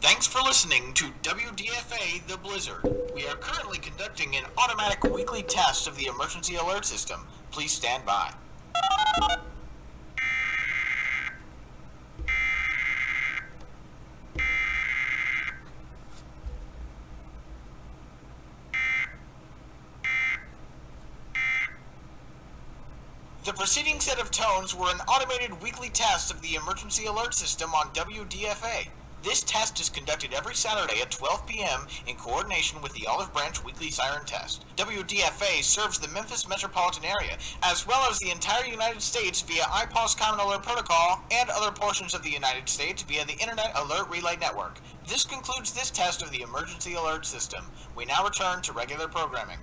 Thanks for listening to WDFA The Blizzard. We are currently conducting an automatic weekly test of the emergency alert system. Please stand by. The preceding set of tones were an automated weekly test of the emergency alert system on WDFA. This test is conducted every Saturday at 12 p.m. in coordination with the Olive Branch Weekly Siren Test. WDFA serves the Memphis metropolitan area, as well as the entire United States via IPAWS Common Alert Protocol and other portions of the United States via the Internet Alert Relay Network. This concludes this test of the emergency alert system. We now return to regular programming.